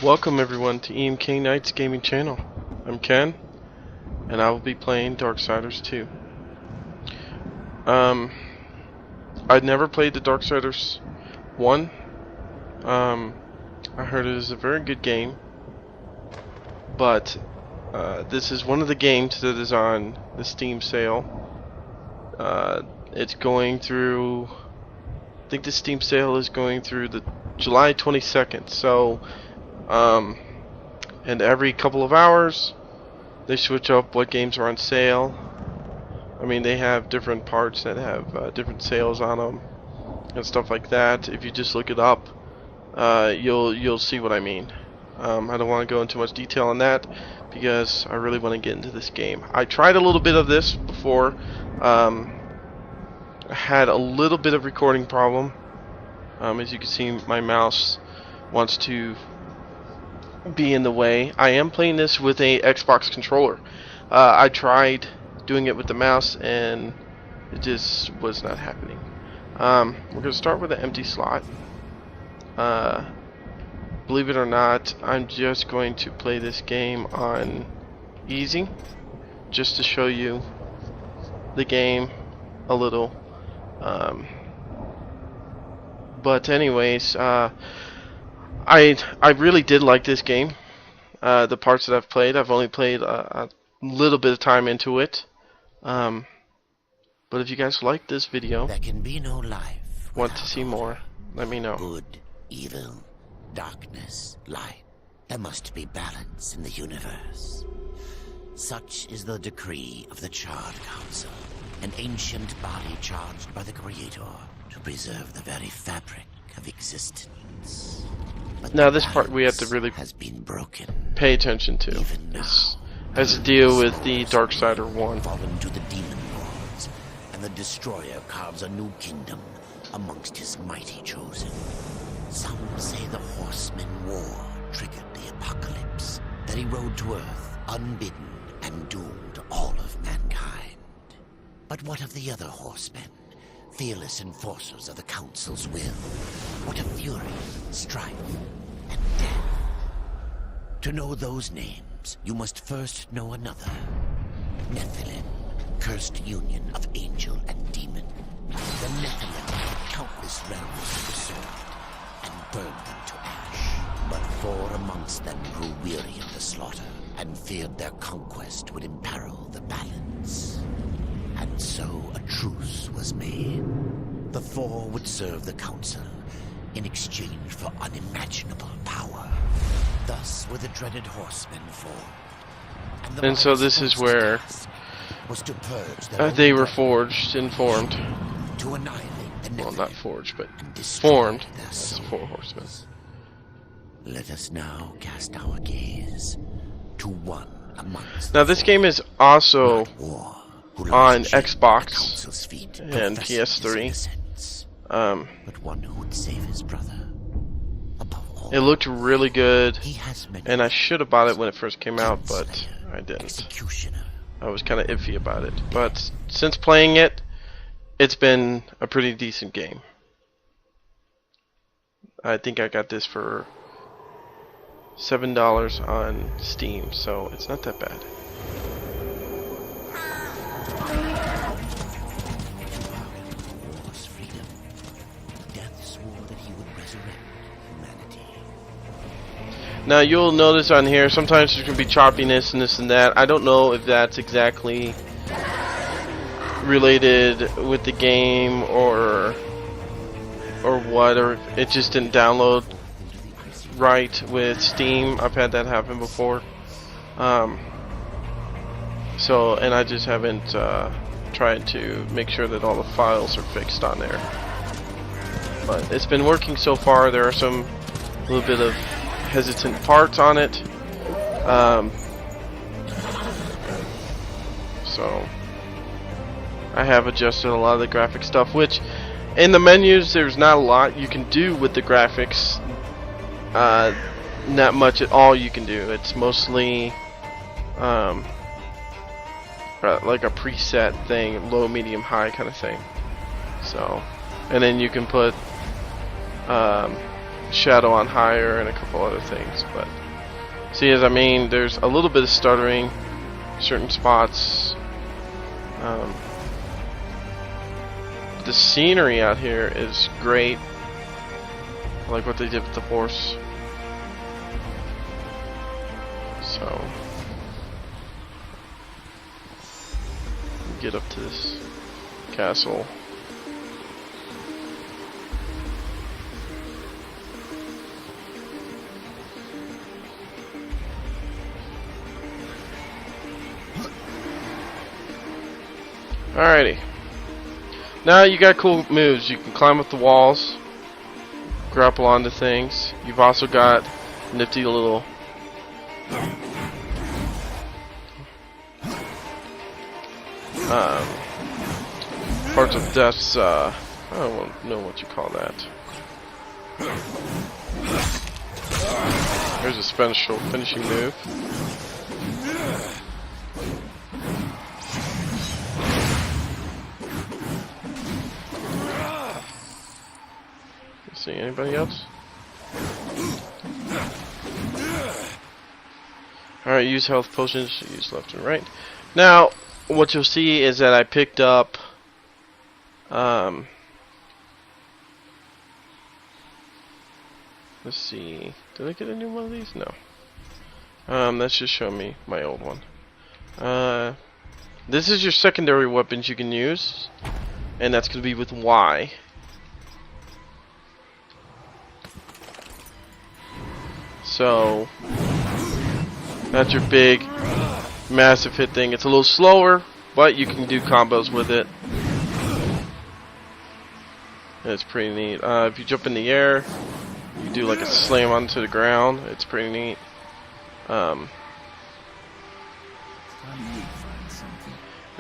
Welcome everyone to EMK Knight's Gaming Channel. I'm Ken, and I will be playing Darksiders 2. I'd never played the Darksiders 1. I heard it was a very good game, but this is one of the games that is on the Steam sale. It's going through, I think the Steam sale is going through the July 22nd, so and every couple of hours they switch up what games are on sale. I mean, they have different parts that have different sales on them and stuff like that. If you just look it up, you'll see what I mean. I don't want to go into much detail on that because I really want to get into this game. I tried a little bit of this before. I had a little bit of recording problem. As you can see, my mouse wants to be in the way. I am playing this with a Xbox controller. I tried doing it with the mouse and it just was not happening. We're going to start with an empty slot. Believe it or not, I'm just going to play this game on easy just to show you the game a little. But anyways, I really did like this game. The parts that I've played, I've only played a little bit of time into it. But if you guys like this video, there can be no life want to see more, let me know. Good, evil, darkness, light. There must be balance in the universe. Such is the decree of the Charred Council, an ancient body charged by the Creator to preserve the very fabric of existence. But now this part we have to really has been broken. Pay attention to. This has to deal with the Darksider 1. Fallen to the demon lords, and the Destroyer carves a new kingdom amongst his mighty chosen. Some say the Horseman War triggered the apocalypse, that he rode to Earth unbidden and doomed all of mankind. But what of the other horsemen? Fearless enforcers of the Council's will. What of fury, strife, and death? To know those names, you must first know another. Nephilim, cursed union of angel and demon. The Nephilim had countless realms to the sword, and burned them to ash. But 4 amongst them grew weary of the slaughter, and feared their conquest would imperil the balance. And so a truce was made. The 4 would serve the Council in exchange for unimaginable power. Thus were the dreaded horsemen formed. And so this is where was to purge they were forged and formed. To annihilate the Well, not forged, but destroy formed their as the 4 horsemen. Let us now cast our gaze to one amongst Now this game is also war. on Xbox and PS3. But one who would save his brother above all. It looked really good, He has many and I should have bought it when it first came out, but I didn't. executioner. I was kind of iffy about it. But since playing it, it's been a pretty decent game. I think I got this for $7 on Steam, so it's not that bad. Was freedom. Death swore that he would resurrect humanity. Now you'll notice on here sometimes there can be choppiness and this and that. I don't know if that's exactly related with the game or what, or it just didn't download right with Steam. I've had that happen before. So, and I just haven't tried to make sure that all the files are fixed on there. But it's been working so far. There are some little bit of hesitant parts on it. So I have adjusted a lot of the graphic stuff, which in the menus there's not a lot you can do with the graphics. Not much at all you can do. It's mostly like a preset thing, low, medium, high kind of thing. So, and then you can put shadow on higher and a couple other things. But see, as I mean, there's a little bit of stuttering, certain spots. The scenery out here is great. I like what they did with the horse. So, get up to this castle. Alrighty. Now you got cool moves. You can climb up the walls, grapple onto things. You've also got nifty little parts of death's, I don't know what you call that. There's a special finishing move. See anybody else? Alright, use health potions, use left and right. Now, what you'll see is that I picked up let's see, did I get a new one of these? No. That's just showing me my old one. This is your secondary weapons you can use, and that's going to be with Y. So that's your big, massive hit thing. It's a little slower, but you can do combos with it. It's pretty neat. If you jump in the air, you do like a slam onto the ground. It's pretty neat.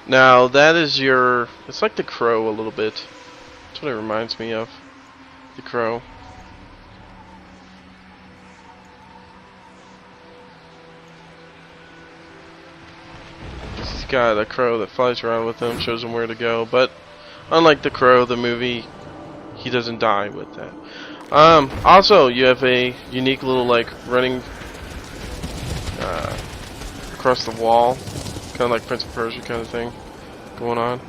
Now that is your. It's like the crow a little bit. That's what it reminds me of. The crow. He's got a crow that flies around with him, shows him where to go. But unlike the crow, the movie, he doesn't die with that. Also, you have a unique little like running across the wall, kind of like Prince of Persia kind of thing going on.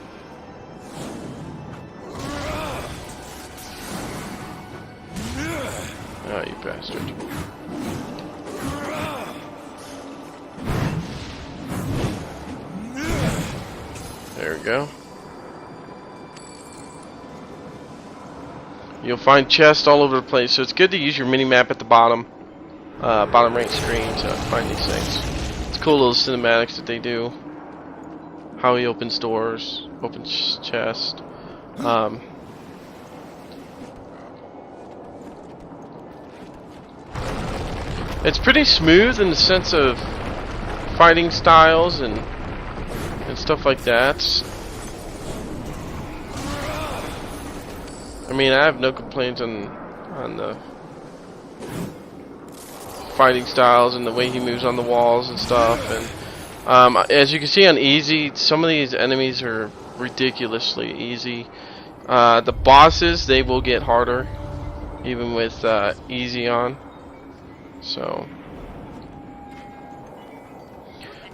Oh, you bastard. There we go. You'll find chests all over the place, so it's good to use your mini-map at the bottom right screen to find these things. It's cool little cinematics that they do. How he opens doors, opens chests. It's pretty smooth in the sense of fighting styles and stuff like that. I mean, I have no complaints on the fighting styles and the way he moves on the walls and stuff. And as you can see on easy, some of these enemies are ridiculously easy. The bosses, they will get harder, even with easy on. So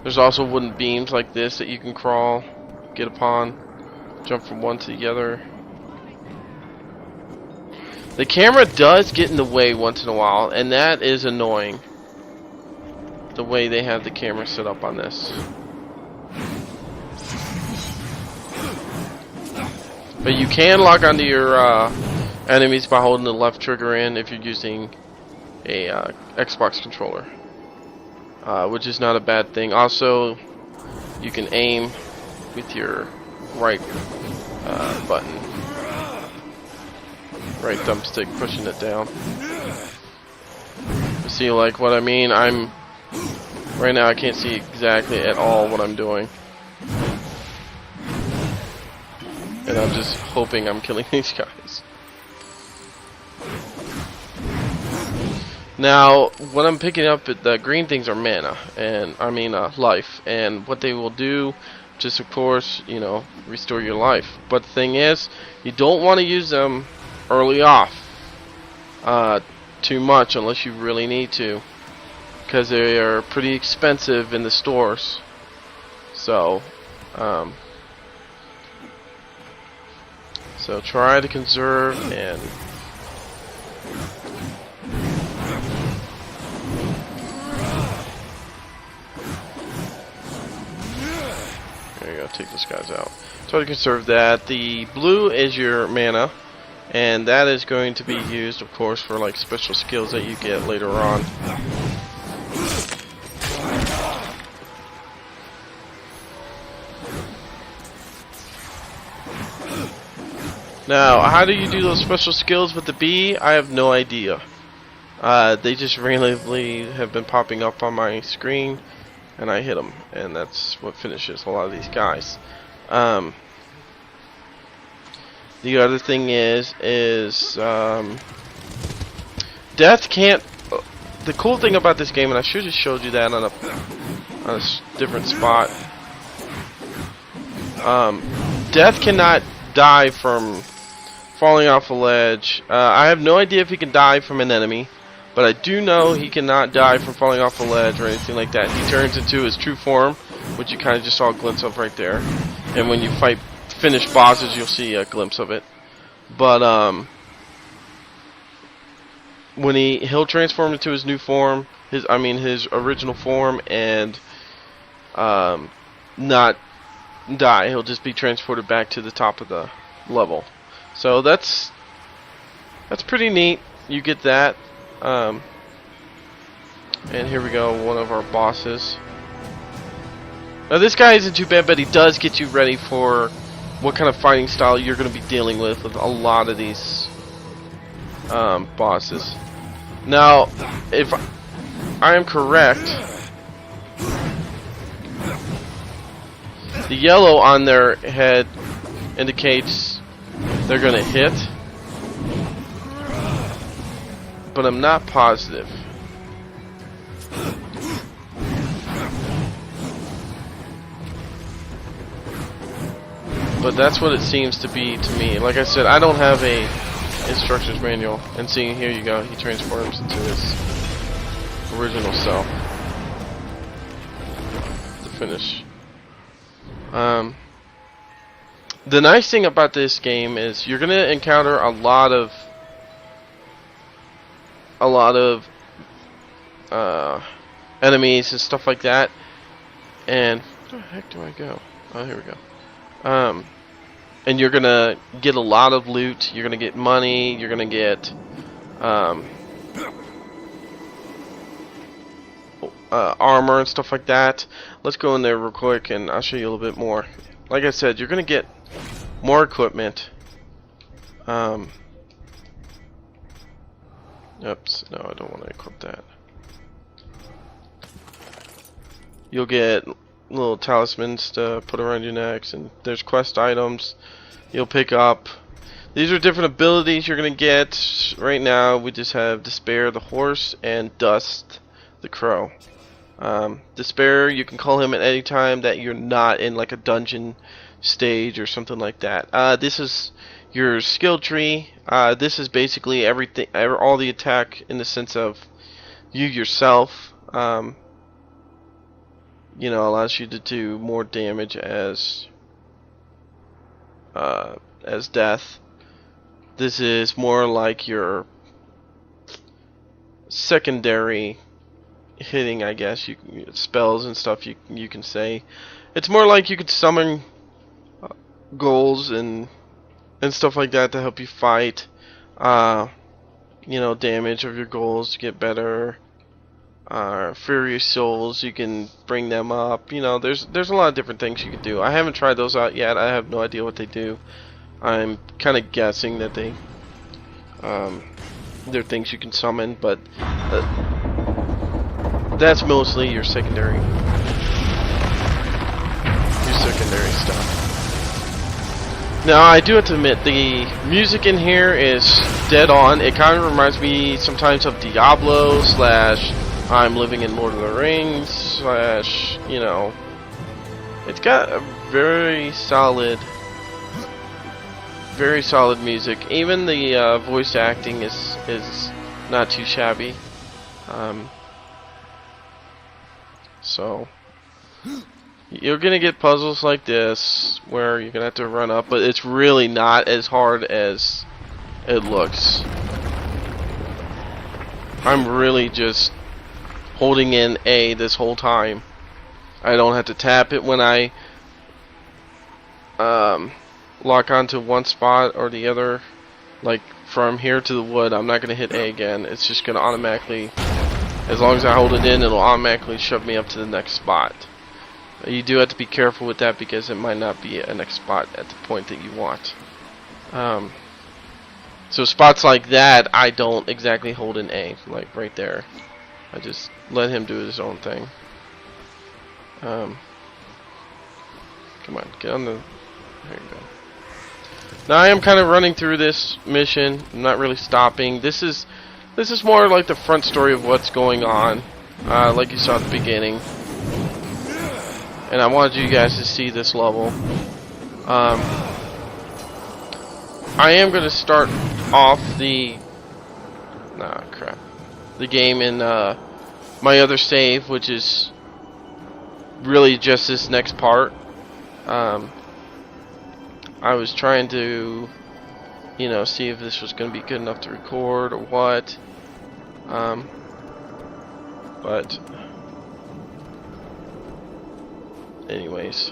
there's also wooden beams like this that you can crawl, get upon, jump from one to the other. The camera does get in the way once in a while, and that is annoying. The way they have the camera set up on this. But you can lock onto your enemies by holding the left trigger in if you're using a Xbox controller, which is not a bad thing. Also, you can aim with your right button, right thumbstick, pushing it down. See, like what I mean? Right now I can't see exactly at all what I'm doing, and I'm just hoping I'm killing these guys. Now, what I'm picking up, the green things are mana, and I mean life, and what they will do, just of course, you know, restore your life. But the thing is, you don't want to use them early off. too much unless you really need to, because they are pretty expensive in the stores. So so try to conserve and there you go, take those guys out. Try to conserve that. The blue is your mana, and that is going to be used, of course, for like special skills that you get later on. Now, how do you do those special skills with the B? I have no idea. They just randomly have been popping up on my screen, and I hit them, and that's what finishes a lot of these guys. The other thing is death can't. The cool thing about this game, and I should have showed you that on a different spot. Death cannot die from falling off a ledge. I have no idea if he can die from an enemy, but I do know he cannot die from falling off a ledge or anything like that. He turns into his true form, which you kind of just saw a glimpse of right there. And when you finish bosses, you'll see a glimpse of it. But when he'll transform into his new form, his original form, and not die. He'll just be transported back to the top of the level. So that's pretty neat. You get that. And here we go, one of our bosses. Now this guy isn't too bad, but he does get you ready for what kind of fighting style you're going to be dealing with a lot of these bosses. Now, if I am correct, the yellow on their head indicates they're going to hit, but I'm not positive. But that's what it seems to be to me. Like I said, I don't have a instructions manual, and seeing here you go, he transforms into his original self to finish. The nice thing about this game is you're gonna encounter a lot of enemies and stuff like that. And where the heck do I go? Oh, here we go. And you're gonna get a lot of loot. You're gonna get money. You're gonna get armor and stuff like that. Let's go in there real quick, and I'll show you a little bit more. Like I said, you're gonna get more equipment. Oops, no, I don't want to equip that. You'll get little talismans to put around your necks, and there's quest items you'll pick up. These are different abilities you're gonna get. Right now we just have Despair the horse and Dust the crow. Despair, you can call him at any time that you're not in like a dungeon stage or something like that. This is your skill tree. This is basically everything, all the attack in the sense of you yourself. You know, allows you to do more damage as death. This is more like your secondary hitting, I guess. Spells and stuff you can say. It's more like you could summon goals and stuff like that to help you fight. You know, damage of your goals to get better. Furious souls, you can bring them up. You know, there's a lot of different things you can do. I haven't tried those out yet. I have no idea what they do. I'm kind of guessing that they're things you can summon, but that's mostly your secondary stuff. Now, I do have to admit, the music in here is dead on. It kind of reminds me sometimes of Diablo / I'm Living in Lord of the Rings / you know, it's got a very solid music. Even the voice acting is not too shabby. So you're gonna get puzzles like this where you're gonna have to run up, but it's really not as hard as it looks. I'm really just holding in A this whole time. I don't have to tap it when I lock onto one spot or the other. Like from here to the wood, I'm not going to hit A again. It's just going to automatically, as long as I hold it in, it'll automatically shove me up to the next spot. You do have to be careful with that because it might not be a next spot at the point that you want. So spots like that, I don't exactly hold in A, like right there. I just let him do his own thing. Come on, get on the... There you go. Now I am kind of running through this mission. I'm not really stopping. This is more like the front story of what's going on, like you saw at the beginning. And I wanted you guys to see this level. I am going to start off the game in my other save, which is really just this next part. I was trying to, you know, see if this was going to be good enough to record or what. But anyways,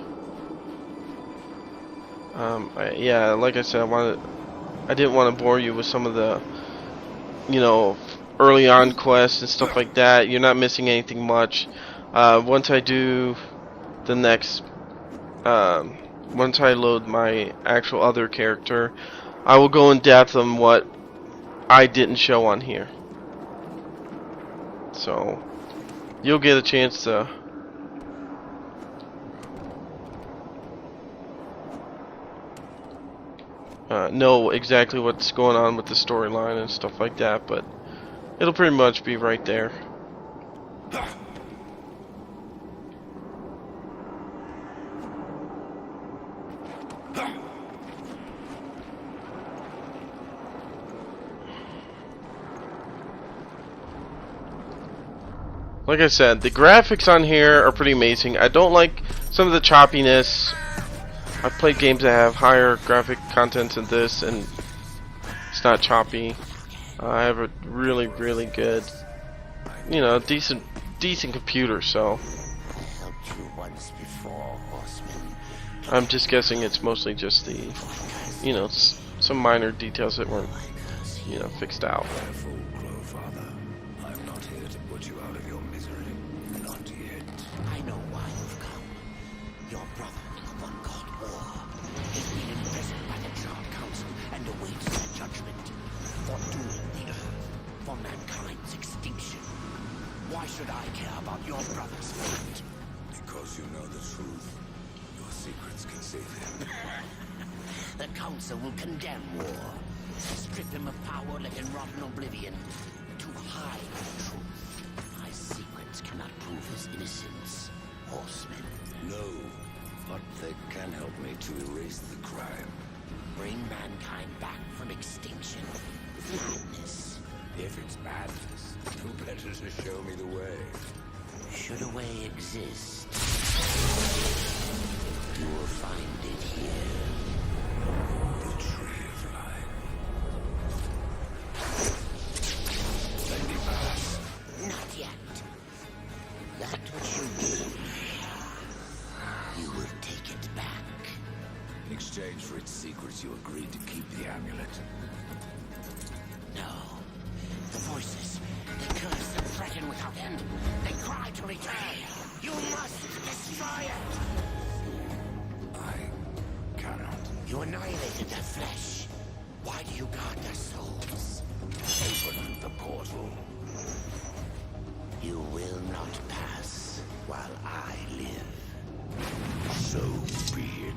yeah, like I said, I didn't want to bore you with some of the, you know, early on quests and stuff like that. You're not missing anything much. Once I do the next, once I load my actual other character, I will go in depth on what I didn't show on here. So you'll get a chance to know exactly what's going on with the storyline and stuff like that, but it'll pretty much be right there. Like I said, the graphics on here are pretty amazing. I don't like some of the choppiness. I've played games that have higher graphic content than this, and it's not choppy. I have a really, really good, you know, decent computer, so I'm just guessing it's mostly just the, you know, some minor details that weren't, you know, fixed out. Why should I care about your brother's fate? Because you know the truth. Your secrets can save him. The council will condemn war. Strip him of power, let him rot in oblivion. To hide the truth. My secrets cannot prove his innocence. Horsemen. No, but they can help me to erase the crime. Bring mankind back from extinction. Madness. If it's madness, who better to show me the way? Should a way exist, you will find it here. The Tree of Life. Let me pass. Not yet. That which you gave me, you will take it back. In exchange for its secrets, you agreed to keep the amulet. No. The voices, they curse and threaten without end. They cry to return. You must destroy it. I cannot. You annihilated their flesh. Why do you guard their souls? Open the portal. You will not pass while I live. So be it.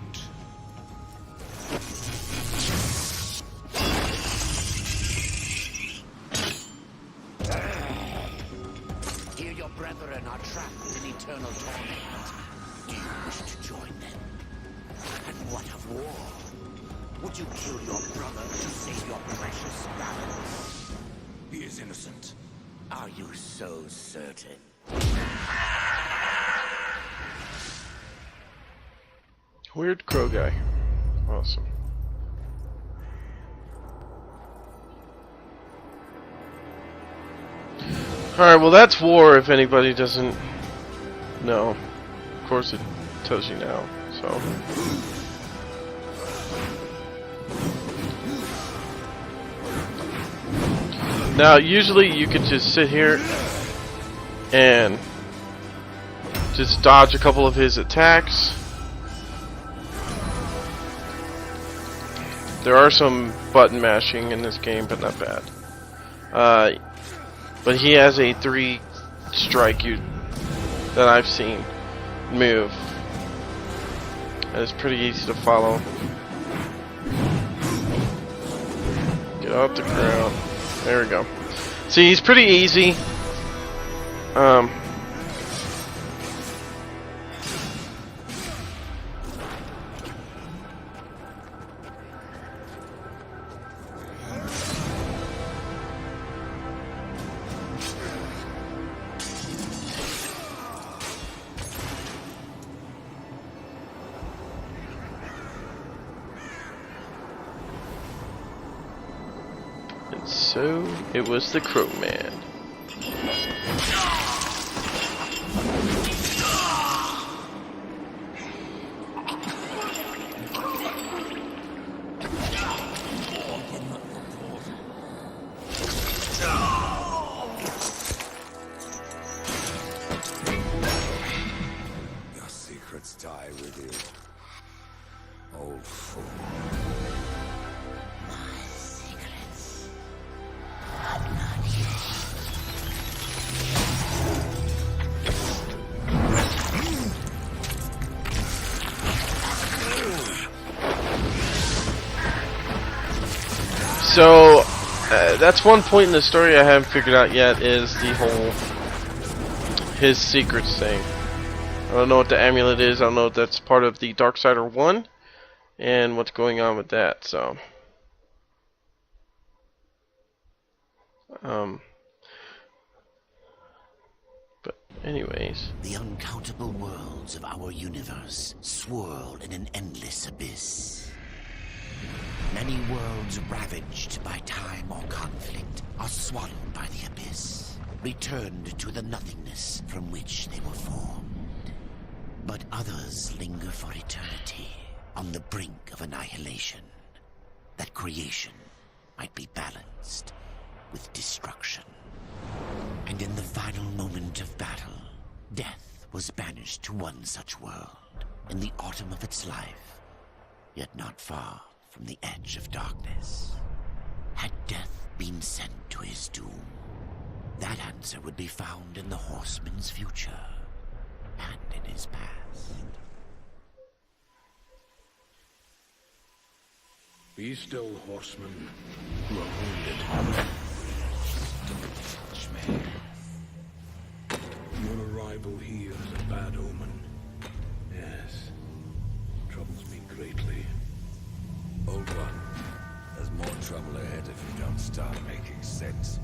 Here your brethren are trapped in eternal torment. Do you wish to join them? And what of war? Would you kill your brother to save your precious balance? He is innocent. Are you so certain? Weird crow guy. Awesome. Alright, well that's war if anybody doesn't know. Of course it tells you now, so. Now usually you could just sit here and just dodge a couple of his attacks. There are some button mashing in this game, but not bad. But he has a 3-strike that I've seen move. And it's pretty easy to follow. Get off the ground. There we go. See, he's pretty easy. And so it was the Crow Man. Your secrets die with you, old fool. So, that's one point in the story I haven't figured out yet, is the whole his secrets thing. I don't know what the amulet is. I don't know if that's part of the Darksider 1 and what's going on with that. So, but anyways, The uncountable worlds of our universe swirl in an endless abyss. Many worlds ravaged by time or conflict are swallowed by the abyss, returned to the nothingness from which they were formed. But others linger for eternity, on the brink of annihilation, that creation might be balanced with destruction. And in the final moment of battle, death was banished to one such world, in the autumn of its life, yet not far from the edge of darkness. Had death been sent to his doom, that answer would be found in the horseman's future and in his past. Be still, horseman. You are wounded. Don't touch me. Your arrival here is a bad omen. Yes. Troubles me greatly. Old one, there's more trouble ahead if you don't start making sense.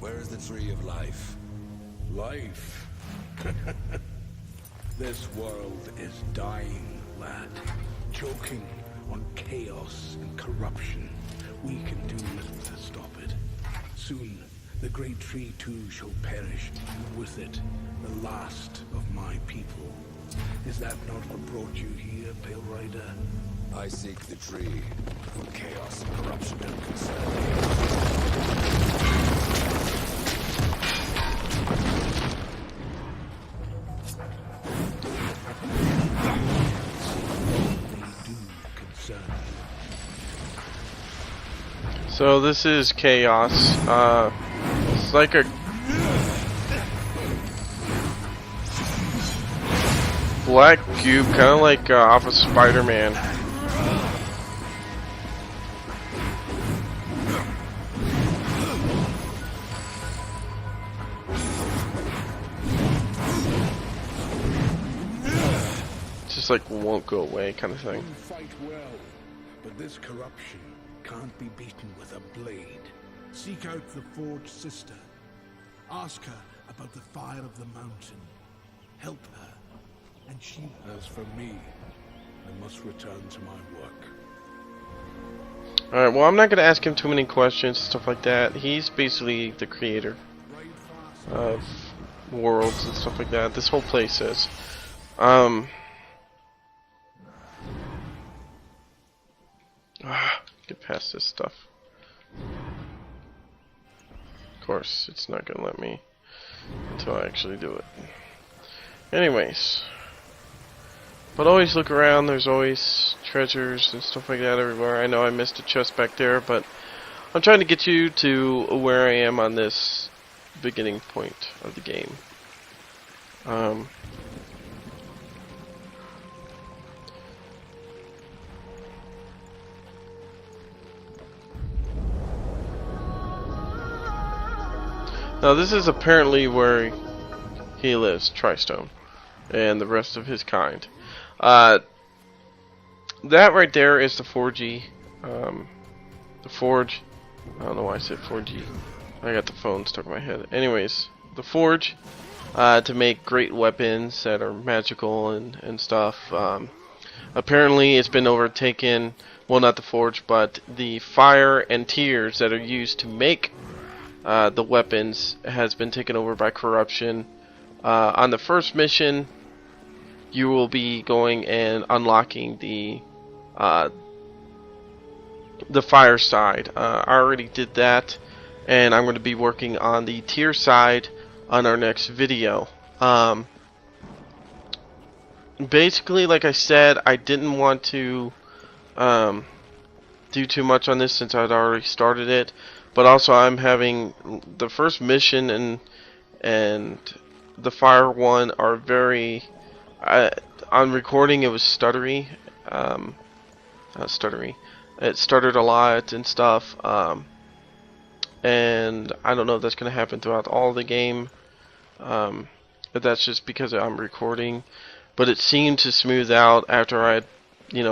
Where is the tree of life? Life. This world is dying, lad. Choking on chaos and corruption. We can do little to stop it. Soon, the great tree too shall perish, and with it, the last of my people. Is that not what brought you here, Pale Rider? I seek the tree for chaos and corruption and concern. so this is chaos. It's like a black cube, kind of like off of Spider-Man. Just like won't go away kind of thing. You fight well, but this corruption can't be beaten with a blade. Seek out the Forge Sister. Ask her about the fire of the mountain. Help her. And she... As for me, I must return to my work. Alright, well, I'm not going to ask him too many questions, stuff like that. He's basically the creator of worlds and stuff like that. This whole place is. Get past this stuff. Of course, it's not going to let me until I actually do it. Anyways. But always look around, there's always treasures and stuff like that everywhere. I know I missed a chest back there, but I'm trying to get you to where I am on this beginning point of the game. Now this is apparently where he lives, Tristone, and the rest of his kind. That right there is the 4G. The Forge. I don't know why I said 4G. I got the phone stuck in my head. Anyways, the Forge to make great weapons that are magical and stuff. Apparently, it's been overtaken. Well, not the Forge, but the fire and tears that are used to make the weapons has been taken over by corruption. On the first mission, you will be going and unlocking the fire side. I already did that, and I'm going to be working on the tier side on our next video. Basically, like I said, I didn't want to do too much on this since I'd already started it, but also I'm having the first mission and the fire one are very on recording it was stuttery. It stuttered a lot and stuff, and I don't know if that's going to happen throughout all the game, but that's just because I'm recording. But it seemed to smooth out after I'd,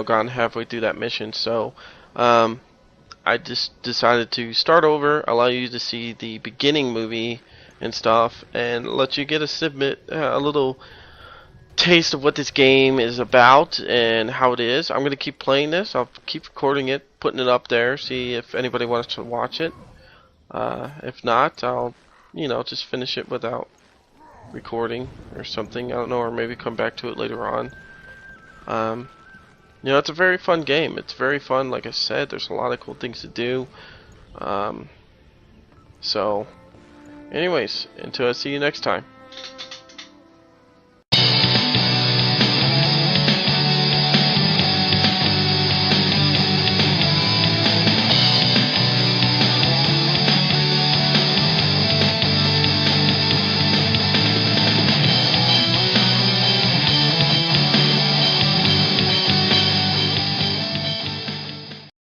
gone halfway through that mission. So I just decided to start over, allow you to see the beginning movie and stuff, and let you get a little taste of what this game is about and how it is. I'm going to keep playing this. I'll keep recording it, putting it up there, see if anybody wants to watch it. If not, I'll, just finish it without recording or something. I don't know, or maybe come back to it later on. It's a very fun game. It's very fun, like I said. There's a lot of cool things to do. So, anyways, until I see you next time.